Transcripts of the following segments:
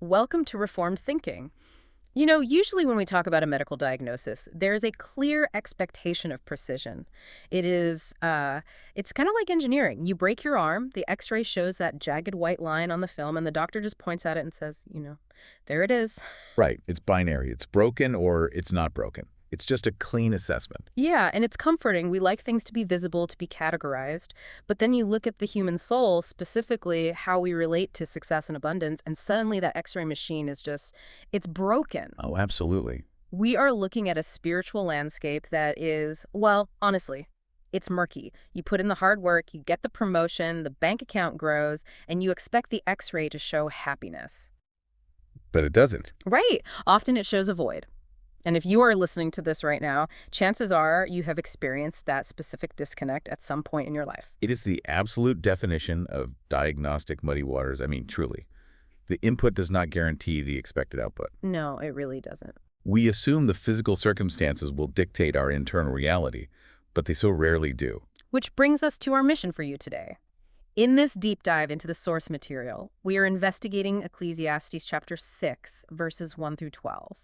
Welcome to Reformed Thinking. You know, usually when we talk about a medical diagnosis, there's a clear expectation of precision. It is, it's kind of like engineering. You break your arm, the x-ray shows that jagged white line on the film, and the doctor just points at it and says, there it is. Right. It's binary. It's broken or it's not broken. It's just a clean assessment. Yeah, and it's comforting. We like things to be visible, to be categorized. But then you look at the human soul, specifically how we relate to success and abundance, and suddenly that x-ray machine is just, it's broken. Oh, absolutely. We are looking at a spiritual landscape that is, well, honestly, it's murky. You put in the hard work, you get the promotion, the bank account grows, and you expect the x-ray to show happiness. But it doesn't. Right. Often it shows a void. And if you are listening to this right now, chances are you have experienced that specific disconnect at some point in your life. It is the absolute definition of diagnostic muddy waters. I mean, truly. The input does not guarantee the expected output. No, it really doesn't. We assume the physical circumstances will dictate our internal reality, but they so rarely do. Which brings us to our mission for you today. In this deep dive into the source material, we are investigating Ecclesiastes chapter 6, verses 1 through 12.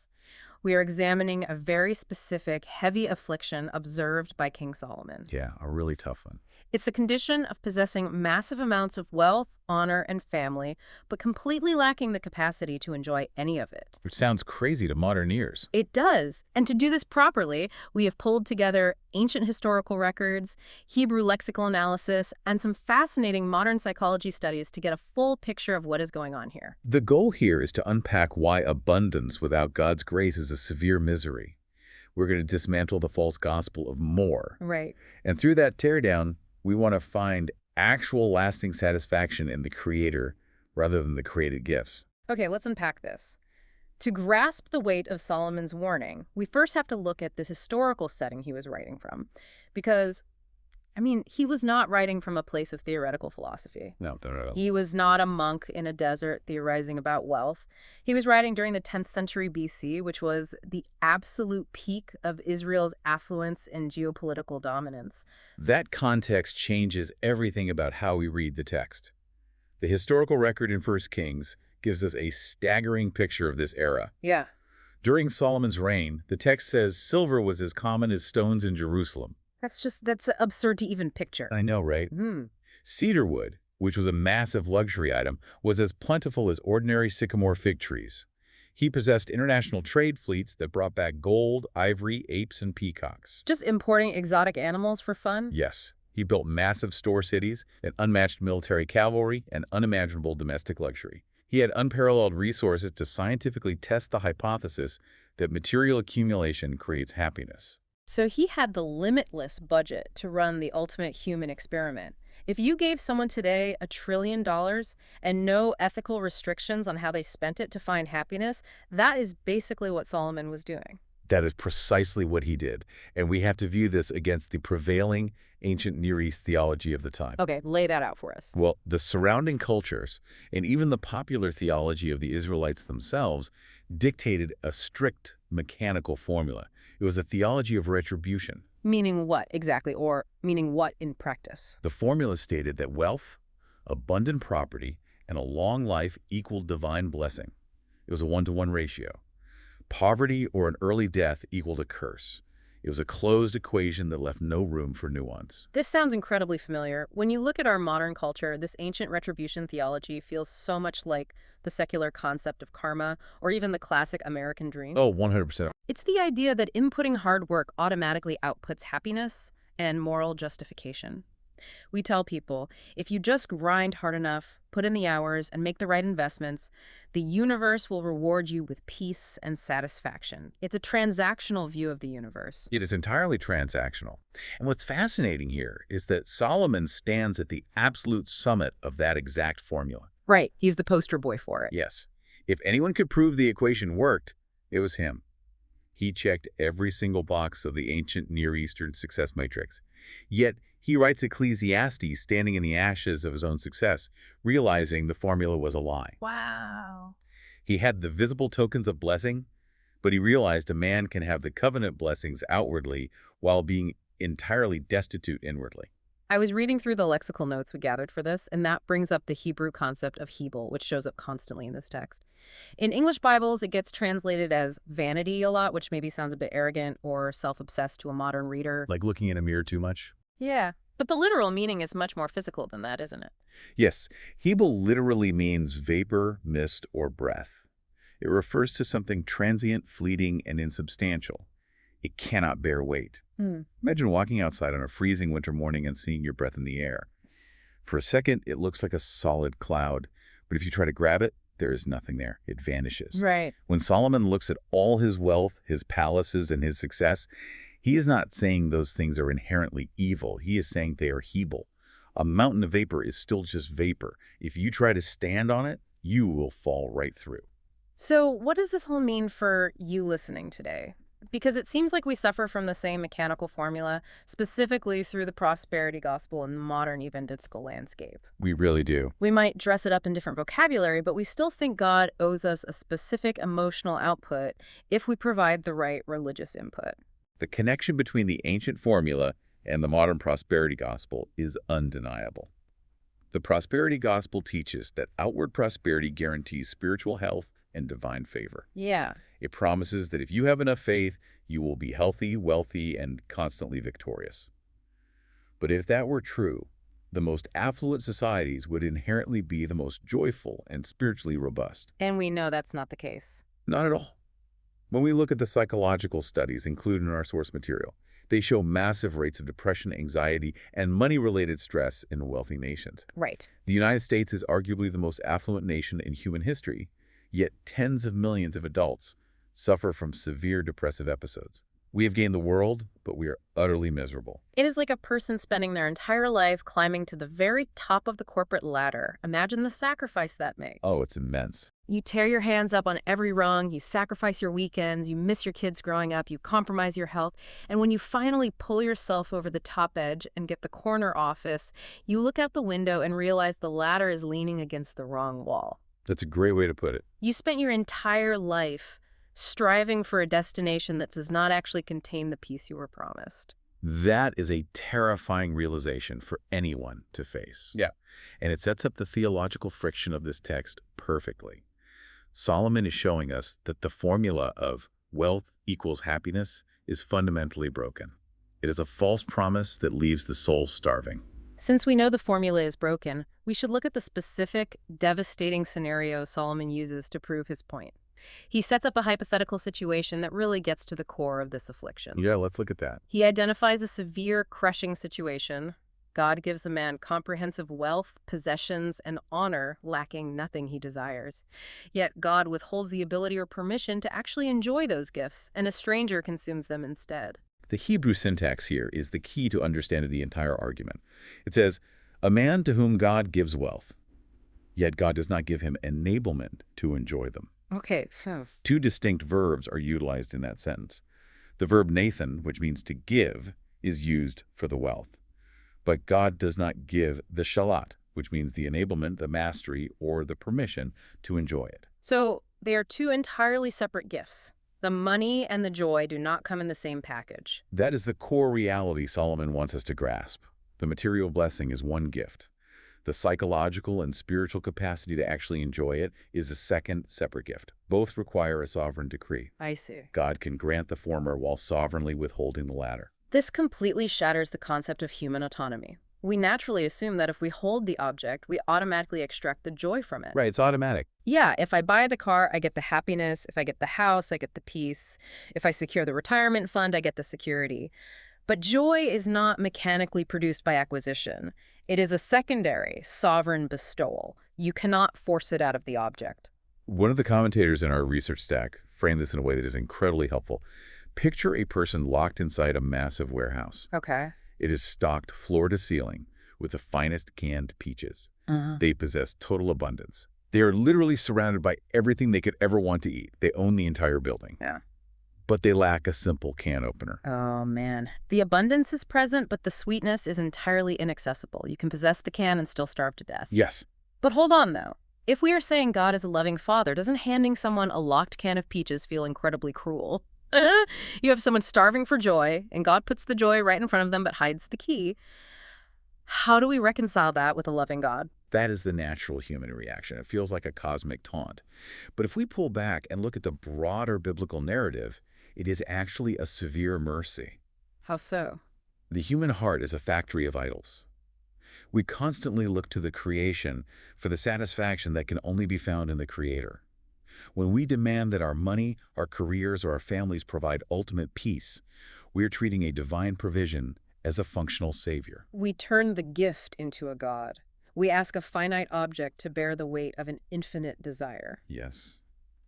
We are examining a very specific, heavy affliction observed by King Solomon. Yeah, a really tough one. It's the condition of possessing massive amounts of wealth, honor, and family, but completely lacking the capacity to enjoy any of it. Which sounds crazy to modern ears. It does. And to do this properly, we have pulled together ancient historical records, Hebrew lexical analysis, and some fascinating modern psychology studies to get a full picture of what is going on here. The goal here is to unpack why abundance without God's grace is a severe misery. We're going to dismantle the false gospel of more. Right. And through that teardown, we want to find actual lasting satisfaction in the Creator rather than the created gifts. Okay, let's unpack this. To grasp the weight of Solomon's warning, we first have to look at the historical setting he was writing from. Because, he was not writing from a place of theoretical philosophy. No. He was not a monk in a desert theorizing about wealth. He was writing during the 10th century BC, which was the absolute peak of Israel's affluence and geopolitical dominance. That context changes everything about how we read the text. The historical record in 1 Kings gives us a staggering picture of this era. Yeah. During Solomon's reign, the text says silver was as common as stones in Jerusalem. That's absurd to even picture. I know, right? Cedar wood, which was a massive luxury item, was as plentiful as ordinary sycamore fig trees. He possessed international trade fleets that brought back gold, ivory, apes, and peacocks. Just importing exotic animals for fun? Yes. He built massive store cities, an unmatched military cavalry, and unimaginable domestic luxury. He had unparalleled resources to scientifically test the hypothesis that material accumulation creates happiness. So he had the limitless budget to run the ultimate human experiment. If you gave someone today $1 trillion and no ethical restrictions on how they spent it to find happiness, that is basically what Solomon was doing. That is precisely what he did, and we have to view this against the prevailing ancient Near East theology of the time. Okay, lay that out for us. Well, the surrounding cultures, and even the popular theology of the Israelites themselves, dictated a strict mechanical formula. It was a theology of retribution. Meaning what exactly, or meaning what in practice? The formula stated that wealth, abundant property, and a long life equaled divine blessing. It was a 1-to-1 ratio. Poverty or an early death equaled a curse. It was a closed equation that left no room for nuance. This sounds incredibly familiar. When you look at our modern culture, this ancient retribution theology feels so much like the secular concept of karma, or even the classic American dream. Oh, 100%. It's the idea that inputting hard work automatically outputs happiness and moral justification. We tell people, if you just grind hard enough, put in the hours, and make the right investments, the universe will reward you with peace and satisfaction. It's a transactional view of the universe. It is entirely transactional. And what's fascinating here is that Solomon stands at the absolute summit of that exact formula. Right. He's the poster boy for it. Yes. If anyone could prove the equation worked, it was him. He checked every single box of the ancient Near Eastern success matrix. Yet, he writes Ecclesiastes standing in the ashes of his own success, realizing the formula was a lie. Wow. He had the visible tokens of blessing, but he realized a man can have the covenant blessings outwardly while being entirely destitute inwardly. I was reading through the lexical notes we gathered for this, and that brings up the Hebrew concept of hebel, which shows up constantly in this text. In English Bibles, it gets translated as vanity a lot, which maybe sounds a bit arrogant or self-obsessed to a modern reader. Like looking in a mirror too much? Yeah. But the literal meaning is much more physical than that, isn't it? Yes, hebel literally means vapor, mist, or breath. It refers to something transient, fleeting, and insubstantial. It cannot bear weight. Imagine walking outside on a freezing winter morning and seeing your breath in the air. For a second, it looks like a solid cloud, but if you try to grab it, there is nothing there. It vanishes. Right. When Solomon looks at all his wealth, his palaces, and his success, he is not saying those things are inherently evil. He is saying they are hebel. A mountain of vapor is still just vapor. If you try to stand on it, you will fall right through. So what does this all mean for you listening today? Because it seems like we suffer from the same mechanical formula, specifically through the prosperity gospel in the modern evangelical landscape. We really do. We might dress it up in different vocabulary, but we still think God owes us a specific emotional output if we provide the right religious input. The connection between the ancient formula and the modern prosperity gospel is undeniable. The prosperity gospel teaches that outward prosperity guarantees spiritual health and divine favor. Yeah. It promises that if you have enough faith, you will be healthy, wealthy, and constantly victorious. But if that were true, the most affluent societies would inherently be the most joyful and spiritually robust. And we know that's not the case. Not at all. When we look at the psychological studies included in our source material, they show massive rates of depression, anxiety, and money-related stress in wealthy nations. Right. The United States is arguably the most affluent nation in human history, yet tens of millions of adults suffer from severe depressive episodes. We have gained the world, but we are utterly miserable. It is like a person spending their entire life climbing to the very top of the corporate ladder. Imagine the sacrifice that makes. Oh, it's immense. You tear your hands up on every rung, you sacrifice your weekends, you miss your kids growing up, you compromise your health, and when you finally pull yourself over the top edge and get the corner office, you look out the window and realize the ladder is leaning against the wrong wall. That's a great way to put it. You spent your entire life striving for a destination that does not actually contain the peace you were promised. That is a terrifying realization for anyone to face. Yeah. And it sets up the theological friction of this text perfectly. Solomon is showing us that the formula of wealth equals happiness is fundamentally broken. It is a false promise that leaves the soul starving. Since we know the formula is broken, we should look at the specific, devastating scenario Solomon uses to prove his point. He sets up a hypothetical situation that really gets to the core of this affliction. Yeah, let's look at that. He identifies a severe, crushing situation. God gives a man comprehensive wealth, possessions, and honor, lacking nothing he desires. Yet God withholds the ability or permission to actually enjoy those gifts, and a stranger consumes them instead. The Hebrew syntax here is the key to understanding the entire argument. It says, a man to whom God gives wealth, yet God does not give him enablement to enjoy them. Okay, so... Two distinct verbs are utilized in that sentence. The verb Nathan, which means to give, is used for the wealth. But God does not give the shalat, which means the enablement, the mastery, or the permission to enjoy it. So they are two entirely separate gifts. The money and the joy do not come in the same package. That is the core reality Solomon wants us to grasp. The material blessing is one gift. The psychological and spiritual capacity to actually enjoy it is a second separate gift. Both require a sovereign decree. I see. God can grant the former while sovereignly withholding the latter. This completely shatters the concept of human autonomy. We naturally assume that if we hold the object, we automatically extract the joy from it. Right, it's automatic. Yeah, if I buy the car, I get the happiness. If I get the house, I get the peace. If I secure the retirement fund, I get the security. But joy is not mechanically produced by acquisition. It is a secondary, sovereign bestowal. You cannot force it out of the object. One of the commentators in our research stack framed this in a way that is incredibly helpful. Picture a person locked inside a massive warehouse. Okay. It is stocked floor to ceiling with the finest canned peaches. They possess total abundance. They are literally surrounded by everything they could ever want to eat. They own the entire building. Yeah. But they lack a simple can opener. Oh, man. The abundance is present, but the sweetness is entirely inaccessible. You can possess the can and still starve to death. Yes. But hold on, though. If we are saying God is a loving father, doesn't handing someone a locked can of peaches feel incredibly cruel? You have someone starving for joy, and God puts the joy right in front of them but hides the key. How do we reconcile that with a loving God? That is the natural human reaction. It feels like a cosmic taunt. But if we pull back and look at the broader biblical narrative, it is actually a severe mercy. How so? The human heart is a factory of idols. We constantly look to the creation for the satisfaction that can only be found in the Creator. When we demand that our money, our careers, or our families provide ultimate peace, we're treating a divine provision as a functional savior. We turn the gift into a God. We ask a finite object to bear the weight of an infinite desire. Yes.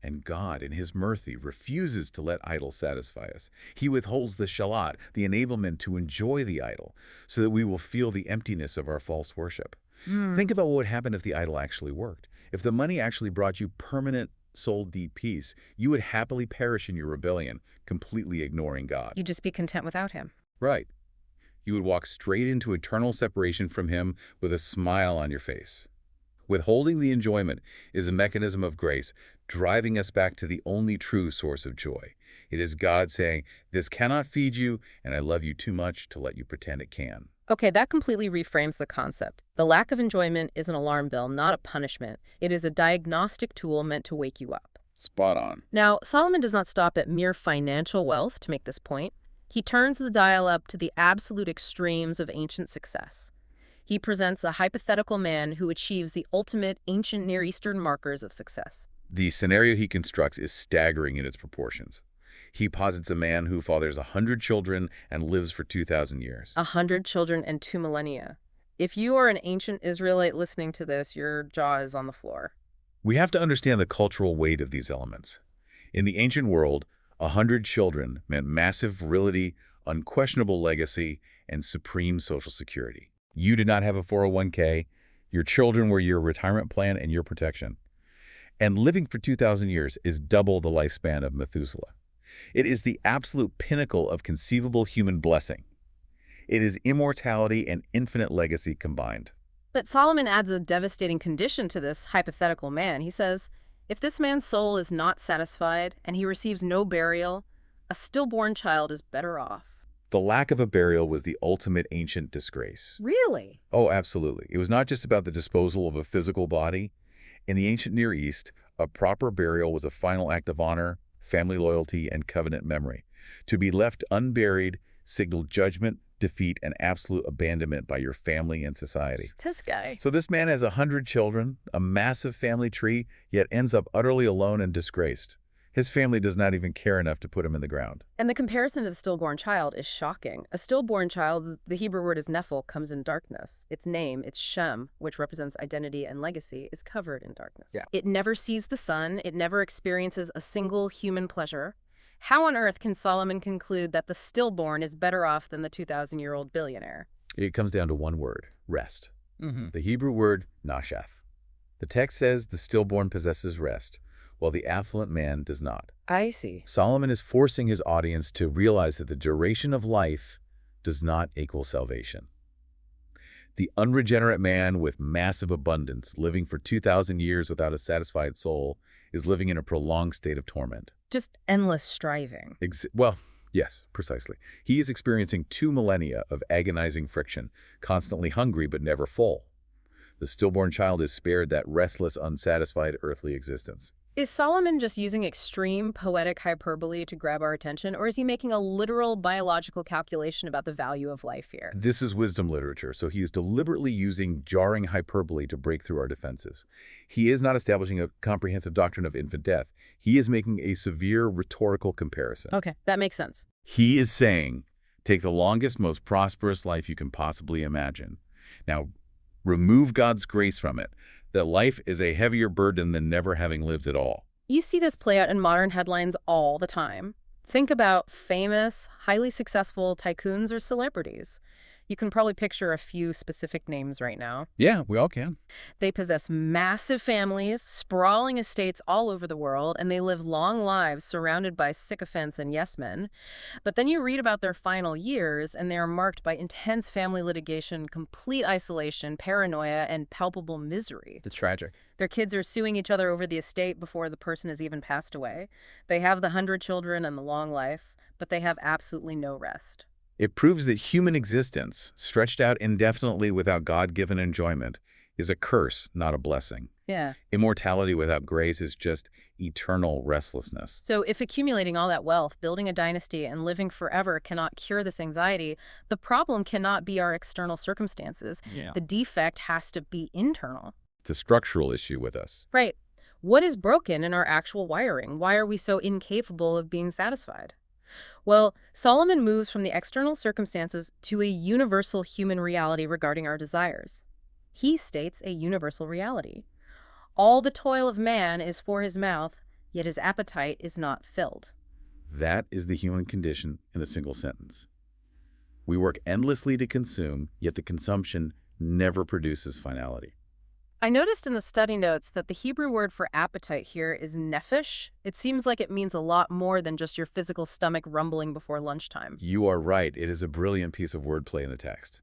And God, in His mercy, refuses to let idols satisfy us. He withholds the shalat, the enablement to enjoy the idol, so that we will feel the emptiness of our false worship. Think about what would happen if the idol actually worked. If the money actually brought you permanent, soul-deep peace, you would happily perish in your rebellion, completely ignoring God. You'd just be content without him. Right. You would walk straight into eternal separation from Him with a smile on your face. Withholding the enjoyment is a mechanism of grace, driving us back to the only true source of joy. It is God saying, "This cannot feed you, and I love you too much to let you pretend it can." Okay, that completely reframes the concept. The lack of enjoyment is an alarm bell, not a punishment. It is a diagnostic tool meant to wake you up. Spot on. Now, Solomon does not stop at mere financial wealth to make this point. He turns the dial up to the absolute extremes of ancient success. He presents a hypothetical man who achieves the ultimate ancient Near Eastern markers of success. The scenario he constructs is staggering in its proportions. He posits a man who fathers 100 children and lives for 2,000 years. 100 children and 2 millennia. If you are an ancient Israelite listening to this, your jaw is on the floor. We have to understand the cultural weight of these elements. In the ancient world, 100 children meant massive virility, unquestionable legacy, and supreme social security. You did not have a 401k. Your children were your retirement plan and your protection. And living for 2,000 years is double the lifespan of Methuselah. It is the absolute pinnacle of conceivable human blessing. It is immortality and infinite legacy combined. But Solomon adds a devastating condition to this hypothetical man. He says, if this man's soul is not satisfied and he receives no burial, a stillborn child is better off. The lack of a burial was the ultimate ancient disgrace. Really? Oh, absolutely. It was not just about the disposal of a physical body. In the ancient Near East, a proper burial was a final act of honor, family loyalty, and covenant memory. To be left unburied signaled judgment, defeat, and absolute abandonment by your family and society. This guy. So this man has 100 children, a massive family tree, yet ends up utterly alone and disgraced. His family does not even care enough to put him in the ground. And the comparison to the stillborn child is shocking. A stillborn child, the Hebrew word is nephil, comes in darkness. Its name, its Shem, which represents identity and legacy, is covered in darkness. Yeah. It never sees the sun. It never experiences a single human pleasure. How on earth can Solomon conclude that the stillborn is better off than the 2,000-year-old billionaire? It comes down to one word, rest. The Hebrew word, nashath. The text says the stillborn possesses rest, while the affluent man does not. I see. Solomon is forcing his audience to realize that the duration of life does not equal salvation. The unregenerate man with massive abundance, living for 2,000 years without a satisfied soul, is living in a prolonged state of torment. Just endless striving. Well, yes, precisely. He is experiencing 2 millennia of agonizing friction, constantly hungry but never full. The stillborn child is spared that restless, unsatisfied earthly existence. Is Solomon just using extreme poetic hyperbole to grab our attention, or is he making a literal biological calculation about the value of life here? This is wisdom literature, so he is deliberately using jarring hyperbole to break through our defenses. He is not establishing a comprehensive doctrine of infant death. He is making a severe rhetorical comparison. Okay, that makes sense. He is saying, take the longest, most prosperous life you can possibly imagine. Now, remove God's grace from it. That life is a heavier burden than never having lived at all. You see this play out in modern headlines all the time. Think about famous, highly successful tycoons or celebrities. You can probably picture a few specific names right now. Yeah, we all can. They possess massive families, sprawling estates all over the world, and they live long lives surrounded by sycophants and yes-men. But then you read about their final years, and they are marked by intense family litigation, complete isolation, paranoia, and palpable misery. It's tragic. Their kids are suing each other over the estate before the person has even passed away. They have the 100 children and the long life, but they have absolutely no rest. It proves that human existence, stretched out indefinitely without God-given enjoyment, is a curse, not a blessing. Yeah. Immortality without grace is just eternal restlessness. So if accumulating all that wealth, building a dynasty, and living forever cannot cure this anxiety, the problem cannot be our external circumstances. Yeah. The defect has to be internal. It's a structural issue with us. Right. What is broken in our actual wiring? Why are we so incapable of being satisfied? Well, Solomon moves from the external circumstances to a universal human reality regarding our desires. He states a universal reality. All the toil of man is for his mouth, yet his appetite is not filled. That is the human condition in a single sentence. We work endlessly to consume, yet the consumption never produces finality. I noticed in the study notes that the Hebrew word for appetite here is nephesh. It seems like it means a lot more than just your physical stomach rumbling before lunchtime. You are right. It is a brilliant piece of wordplay in the text.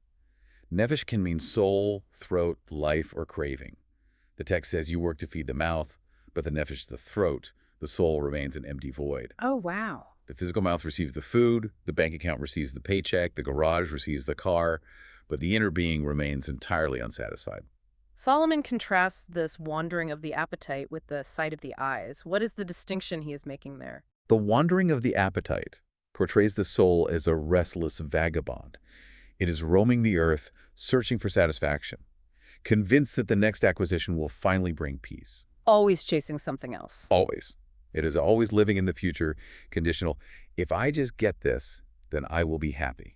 Nefesh can mean soul, throat, life, or craving. The text says you work to feed the mouth, but the nefesh, the throat, the soul remains an empty void. Oh, wow. The physical mouth receives the food, the bank account receives the paycheck, the garage receives the car, but the inner being remains entirely unsatisfied. Solomon contrasts this wandering of the appetite with the sight of the eyes. What is the distinction he is making there? The wandering of the appetite portrays the soul as a restless vagabond. It is roaming the earth, searching for satisfaction, convinced that the next acquisition will finally bring peace. Always chasing something else. Always. It is always living in the future, conditional. If I just get this, then I will be happy.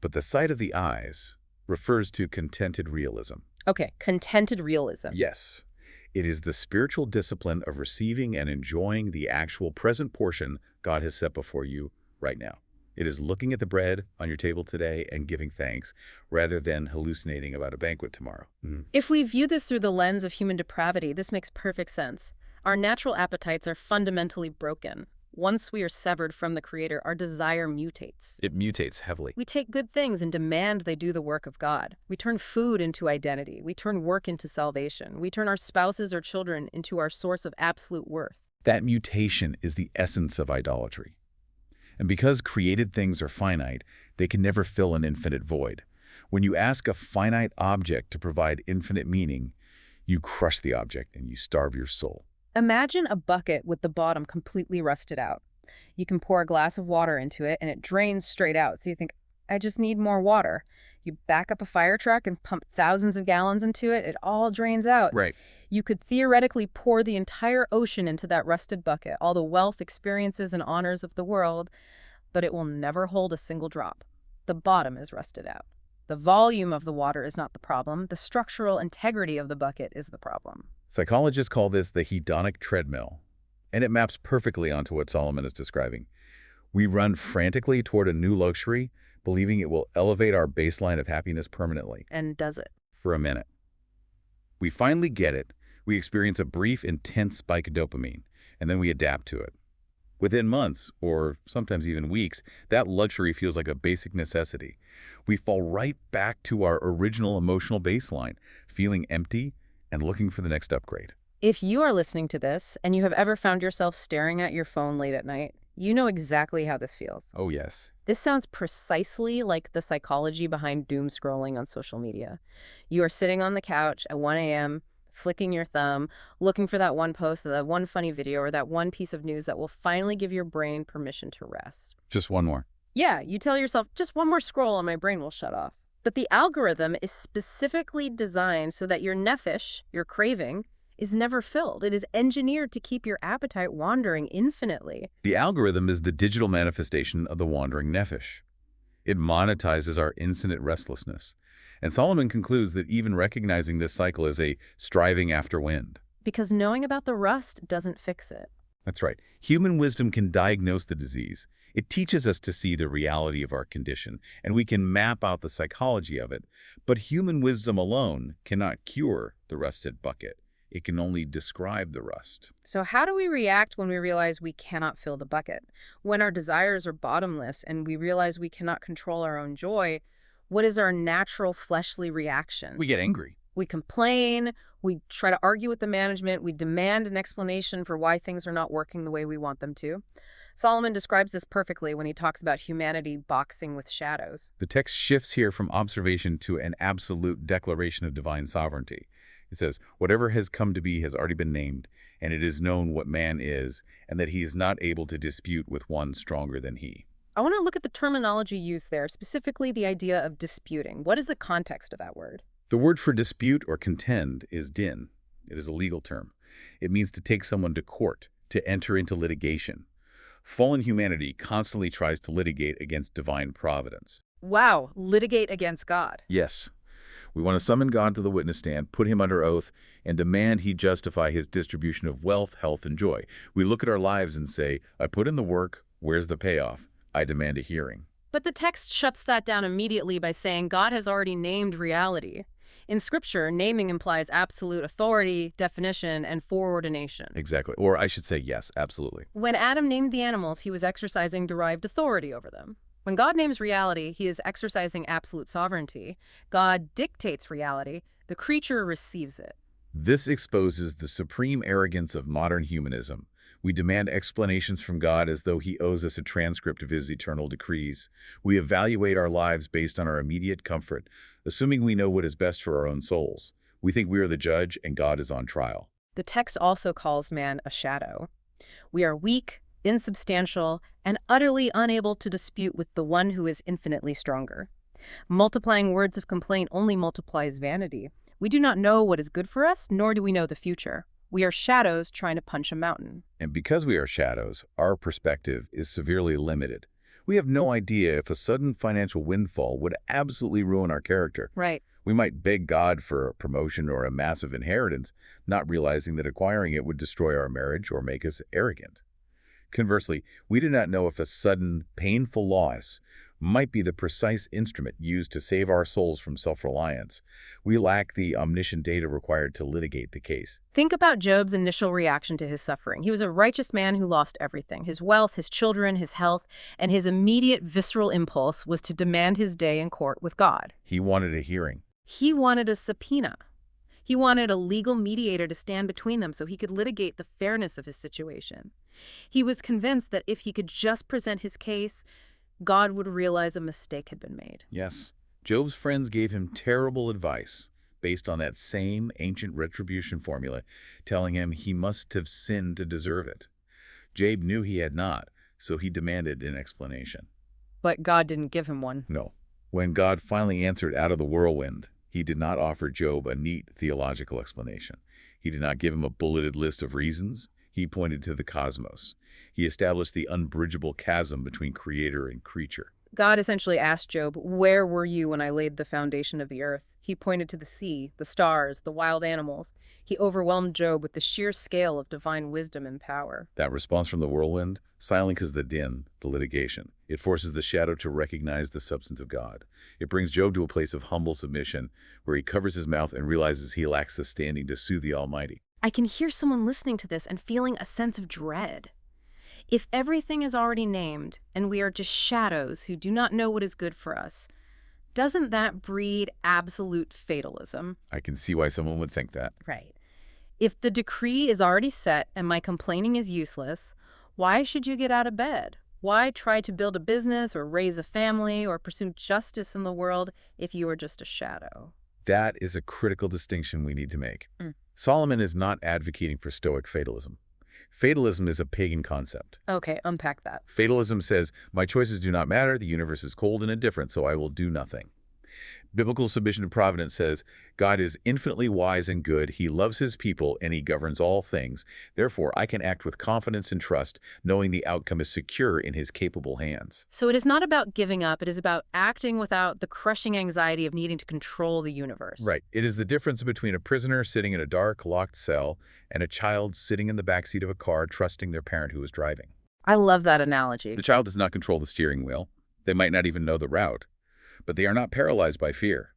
But the sight of the eyes refers to contented realism. Okay, contented realism. Yes. It is the spiritual discipline of receiving and enjoying the actual present portion God has set before you right now. It is looking at the bread on your table today and giving thanks, rather than hallucinating about a banquet tomorrow. If we view this through the lens of human depravity, this makes perfect sense. Our natural appetites are fundamentally broken. Once we are severed from the Creator, our desire mutates. It mutates heavily. We take good things and demand they do the work of God. We turn food into identity. We turn work into salvation. We turn our spouses or children into our source of absolute worth. That mutation is the essence of idolatry. And because created things are finite, they can never fill an infinite void. When you ask a finite object to provide infinite meaning, you crush the object and you starve your soul. Imagine a bucket with the bottom completely rusted out. You can pour a glass of water into it and it drains straight out. So you think, I just need more water. You back up a fire truck and pump thousands of gallons into it. It all drains out. Right. You could theoretically pour the entire ocean into that rusted bucket, all the wealth, experiences, and honors of the world, but it will never hold a single drop. The bottom is rusted out. The volume of the water is not the problem. The structural integrity of the bucket is the problem. Psychologists call this the hedonic treadmill, and it maps perfectly onto what Solomon is describing. We run frantically toward a new luxury, believing it will elevate our baseline of happiness permanently. And does it? For a minute. We finally get it. We experience a brief, intense spike of dopamine, and then we adapt to it. Within months, or sometimes even weeks, that luxury feels like a basic necessity. We fall right back to our original emotional baseline, feeling empty and looking for the next upgrade. If you are listening to this and you have ever found yourself staring at your phone late at night, you know exactly how this feels. Oh, yes. This sounds precisely like the psychology behind doom scrolling on social media. You are sitting on the couch at 1 a.m., flicking your thumb, looking for that one post, that one funny video, or that one piece of news that will finally give your brain permission to rest. Just one more. Yeah, you tell yourself, just one more scroll and my brain will shut off. But the algorithm is specifically designed so that your nephesh, your craving, is never filled. It is engineered to keep your appetite wandering infinitely. The algorithm is the digital manifestation of the wandering nefesh. It monetizes our infinite restlessness. And Solomon concludes that even recognizing this cycle is a striving after wind. Because knowing about the rust doesn't fix it. That's right. Human wisdom can diagnose the disease. It teaches us to see the reality of our condition, and we can map out the psychology of it. But human wisdom alone cannot cure the rusted bucket. It can only describe the rust. So how do we react when we realize we cannot fill the bucket? When our desires are bottomless and we realize we cannot control our own joy, what is our natural fleshly reaction? We get angry. We complain, we try to argue with the management, we demand an explanation for why things are not working the way we want them to. Solomon describes this perfectly when he talks about humanity boxing with shadows. The text shifts here from observation to an absolute declaration of divine sovereignty. It says, whatever has come to be has already been named, and it is known what man is, and that he is not able to dispute with one stronger than he. I want to look at the terminology used there, specifically the idea of disputing. What is the context of that word? The word for dispute or contend is din. It is a legal term. It means to take someone to court, to enter into litigation. Fallen humanity constantly tries to litigate against divine providence. Wow, litigate against God. Yes. We want to summon God to the witness stand, put him under oath, and demand he justify his distribution of wealth, health, and joy. We look at our lives and say, I put in the work, where's the payoff? I demand a hearing. But the text shuts that down immediately by saying God has already named reality. In Scripture, naming implies absolute authority, definition, and foreordination. Exactly. Or I should say yes, absolutely. When Adam named the animals, he was exercising derived authority over them. When God names reality, he is exercising absolute sovereignty. God dictates reality. The creature receives it. This exposes the supreme arrogance of modern humanism. We demand explanations from God as though he owes us a transcript of his eternal decrees. We evaluate our lives based on our immediate comfort, assuming we know what is best for our own souls. We think we are the judge and God is on trial. The text also calls man a shadow. We are weak, insubstantial, and utterly unable to dispute with the one who is infinitely stronger. Multiplying words of complaint only multiplies vanity. We do not know what is good for us, nor do we know the future. We are shadows trying to punch a mountain. And because we are shadows, our perspective is severely limited. We have no idea if a sudden financial windfall would absolutely ruin our character. Right. We might beg God for a promotion or a massive inheritance, not realizing that acquiring it would destroy our marriage or make us arrogant. Conversely, we do not know if a sudden, painful loss might be the precise instrument used to save our souls from self-reliance. We lack the omniscient data required to litigate the case. Think about Job's initial reaction to his suffering. He was a righteous man who lost everything, his wealth, his children, his health, and his immediate visceral impulse was to demand his day in court with God. He wanted a hearing. He wanted a subpoena. He wanted a legal mediator to stand between them so he could litigate the fairness of his situation. He was convinced that if he could just present his case, God would realize a mistake had been made. Yes, Job's friends gave him terrible advice based on that same ancient retribution formula, telling him he must have sinned to deserve it. Job knew he had not, so he demanded an explanation. But God didn't give him one. No. When God finally answered out of the whirlwind, he did not offer Job a neat theological explanation. He did not give him a bulleted list of reasons. He pointed to the cosmos. He established the unbridgeable chasm between creator and creature. God essentially asked Job, "Where were you when I laid the foundation of the earth?" He pointed to the sea, the stars, the wild animals. He overwhelmed Job with the sheer scale of divine wisdom and power. That response from the whirlwind silences the din, the litigation. It forces the shadow to recognize the substance of God. It brings Job to a place of humble submission, where he covers his mouth and realizes he lacks the standing to sue the Almighty. I can hear someone listening to this and feeling a sense of dread. If everything is already named, and we are just shadows who do not know what is good for us, doesn't that breed absolute fatalism? I can see why someone would think that. Right. If the decree is already set and my complaining is useless, why should you get out of bed? Why try to build a business or raise a family or pursue justice in the world if you are just a shadow? That is a critical distinction we need to make. Solomon is not advocating for Stoic fatalism. Fatalism is a pagan concept. Okay, unpack that. Fatalism says, my choices do not matter, the universe is cold and indifferent, so I will do nothing. Biblical submission to providence says, God is infinitely wise and good, he loves his people, and he governs all things. Therefore, I can act with confidence and trust, knowing the outcome is secure in his capable hands. So it is not about giving up, it is about acting without the crushing anxiety of needing to control the universe. Right. It is the difference between a prisoner sitting in a dark, locked cell and a child sitting in the backseat of a car trusting their parent who is driving. I love that analogy. The child does not control the steering wheel. They might not even know the route. But they are not paralyzed by fear.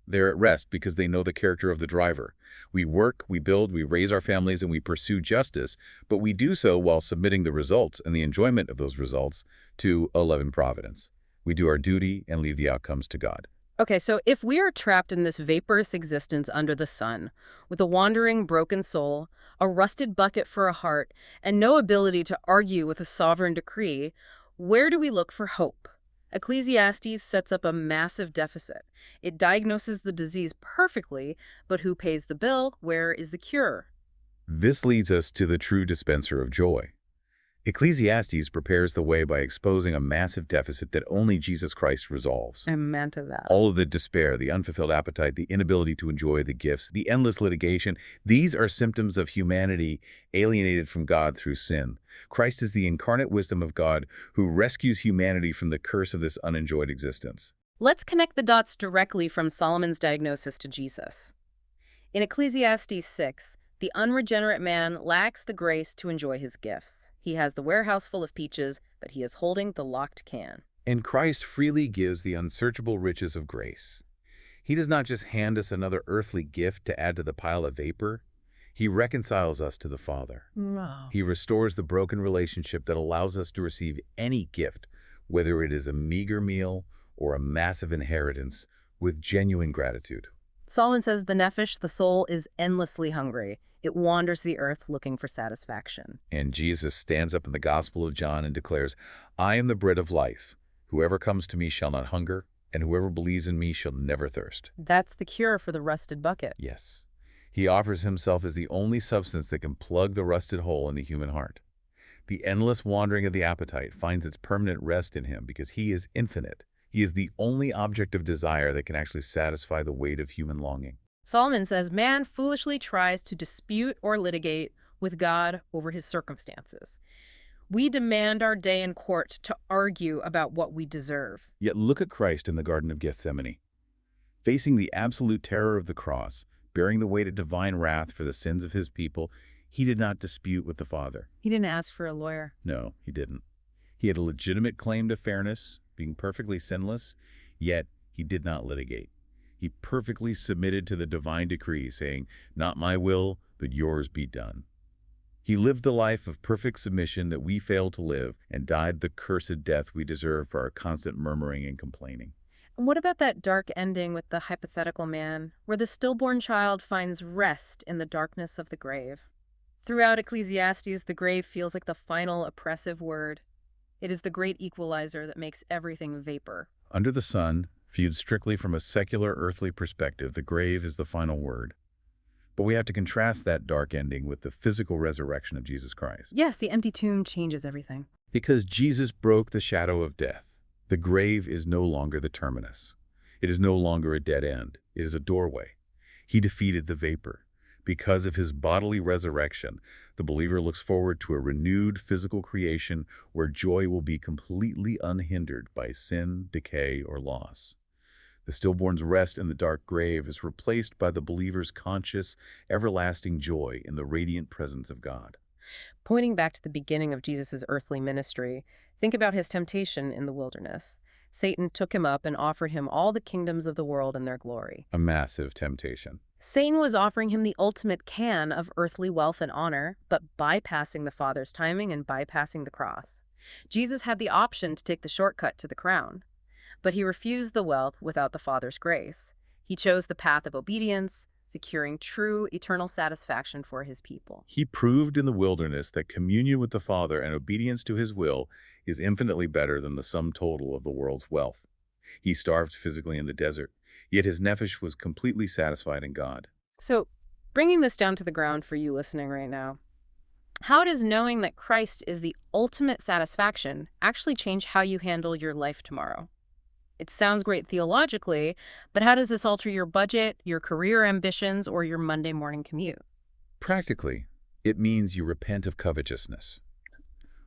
They're at rest because they know the character of the driver. We work, we build, we raise our families, and we pursue justice, but we do so while submitting the results and the enjoyment of those results to a loving providence. We do our duty and leave the outcomes to God. Okay, so if we are trapped in this vaporous existence under the sun, with a wandering, broken soul, a rusted bucket for a heart, and no ability to argue with a sovereign decree, where do we look for hope? Ecclesiastes sets up a massive deficit. It diagnoses the disease perfectly, but who pays the bill? Where is the cure? This leads us to the true dispenser of joy. Ecclesiastes prepares the way by exposing a massive deficit that only Jesus Christ resolves. Amen to that. All of the despair, the unfulfilled appetite, the inability to enjoy the gifts, the endless litigation, these are symptoms of humanity alienated from God through sin. Christ is the incarnate wisdom of God who rescues humanity from the curse of this unenjoyed existence. Let's connect the dots directly from Solomon's diagnosis to Jesus. In Ecclesiastes 6, the unregenerate man lacks the grace to enjoy his gifts. He has the warehouse full of peaches, but he is holding the locked can. And Christ freely gives the unsearchable riches of grace. He does not just hand us another earthly gift to add to the pile of vapor. He reconciles us to the Father. Wow. He restores the broken relationship that allows us to receive any gift, whether it is a meager meal or a massive inheritance, with genuine gratitude. Solomon says the nephesh, the soul, is endlessly hungry. It wanders the earth looking for satisfaction. And Jesus stands up in the Gospel of John and declares, "I am the bread of life. Whoever comes to me shall not hunger, and whoever believes in me shall never thirst." That's the cure for the rusted bucket. Yes. He offers himself as the only substance that can plug the rusted hole in the human heart. The endless wandering of the appetite finds its permanent rest in him because he is infinite. He is the only object of desire that can actually satisfy the weight of human longing. Solomon says man foolishly tries to dispute or litigate with God over his circumstances. We demand our day in court to argue about what we deserve. Yet look at Christ in the Garden of Gethsemane. Facing the absolute terror of the cross, bearing the weight of divine wrath for the sins of his people, he did not dispute with the Father. He didn't ask for a lawyer. No, he didn't. He had a legitimate claim to fairness, being perfectly sinless, yet he did not litigate. He perfectly submitted to the divine decree, saying, "Not my will, but yours be done." He lived the life of perfect submission that we fail to live and died the cursed death we deserve for our constant murmuring and complaining. And what about that dark ending with the hypothetical man, where the stillborn child finds rest in the darkness of the grave? Throughout Ecclesiastes, the grave feels like the final oppressive word. It is the great equalizer that makes everything vapor. Under the sun, viewed strictly from a secular earthly perspective, the grave is the final word. But we have to contrast that dark ending with the physical resurrection of Jesus Christ. Yes, the empty tomb changes everything. Because Jesus broke the shadow of death, the grave is no longer the terminus. It is no longer a dead end. It is a doorway. He defeated the vapor. Because of his bodily resurrection, the believer looks forward to a renewed physical creation where joy will be completely unhindered by sin, decay, or loss. The stillborn's rest in the dark grave is replaced by the believer's conscious, everlasting joy in the radiant presence of God. Pointing back to the beginning of Jesus' earthly ministry, think about his temptation in the wilderness. Satan took him up and offered him all the kingdoms of the world and their glory. A massive temptation. Satan was offering him the ultimate can of earthly wealth and honor, but bypassing the Father's timing and bypassing the cross. Jesus had the option to take the shortcut to the crown, but he refused the wealth without the Father's grace. He chose the path of obedience, securing true, eternal satisfaction for his people. He proved in the wilderness that communion with the Father and obedience to his will is infinitely better than the sum total of the world's wealth. He starved physically in the desert, yet his nephesh was completely satisfied in God. So, bringing this down to the ground for you listening right now, how does knowing that Christ is the ultimate satisfaction actually change how you handle your life tomorrow? It sounds great theologically, but how does this alter your budget, your career ambitions, or your Monday morning commute? Practically, it means you repent of covetousness.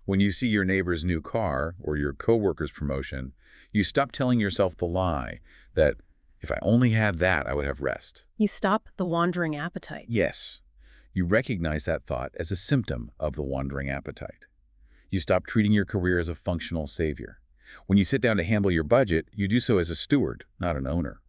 When you see your neighbor's new car or your coworker's promotion, you stop telling yourself the lie that if I only had that, I would have rest. You stop the wandering appetite. Yes, you recognize that thought as a symptom of the wandering appetite. You stop treating your career as a functional savior. When you sit down to handle your budget, you do so as a steward, not an owner.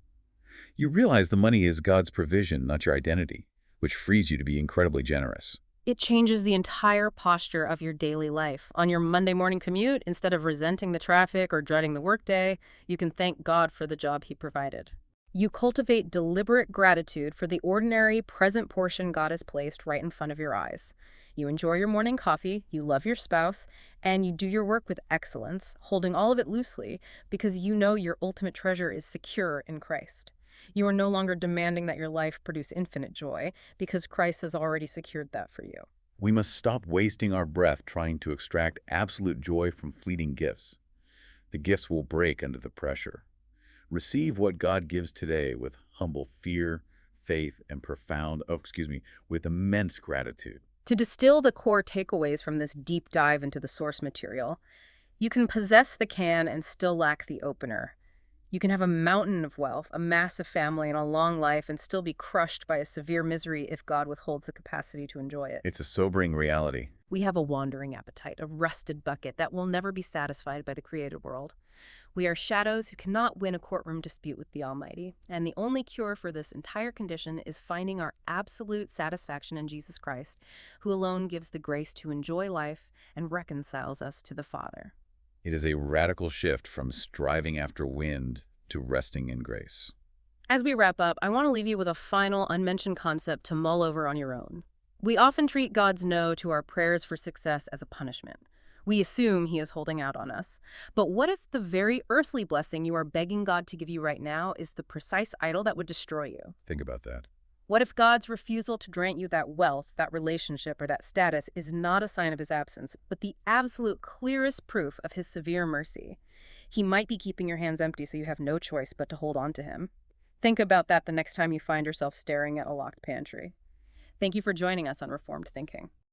You realize the money is God's provision, not your identity, which frees you to be incredibly generous. It changes the entire posture of your daily life. On your Monday morning commute, instead of resenting the traffic or dreading the workday, you can thank God for the job He provided. You cultivate deliberate gratitude for the ordinary, present portion God has placed right in front of your eyes. You enjoy your morning coffee, you love your spouse, and you do your work with excellence, holding all of it loosely because you know your ultimate treasure is secure in Christ. You are no longer demanding that your life produce infinite joy because Christ has already secured that for you. We must stop wasting our breath trying to extract absolute joy from fleeting gifts. The gifts will break under the pressure. Receive what God gives today with humble fear, faith, and with immense gratitude. To distill the core takeaways from this deep dive into the source material, you can possess the can and still lack the opener. You can have a mountain of wealth, a massive family, and a long life and still be crushed by a severe misery if God withholds the capacity to enjoy it. It's a sobering reality. We have a wandering appetite, a rusted bucket that will never be satisfied by the created world. We are shadows who cannot win a courtroom dispute with the Almighty, and the only cure for this entire condition is finding our absolute satisfaction in Jesus Christ, who alone gives the grace to enjoy life and reconciles us to the Father. It is a radical shift from striving after wind to resting in grace. As we wrap up, I want to leave you with a final unmentioned concept to mull over on your own. We often treat God's no to our prayers for success as a punishment. We assume He is holding out on us. But what if the very earthly blessing you are begging God to give you right now is the precise idol that would destroy you? Think about that. What if God's refusal to grant you that wealth, that relationship, or that status is not a sign of His absence, but the absolute clearest proof of His severe mercy? He might be keeping your hands empty so you have no choice but to hold on to Him. Think about that the next time you find yourself staring at a locked pantry. Thank you for joining us on Reformed Thinking.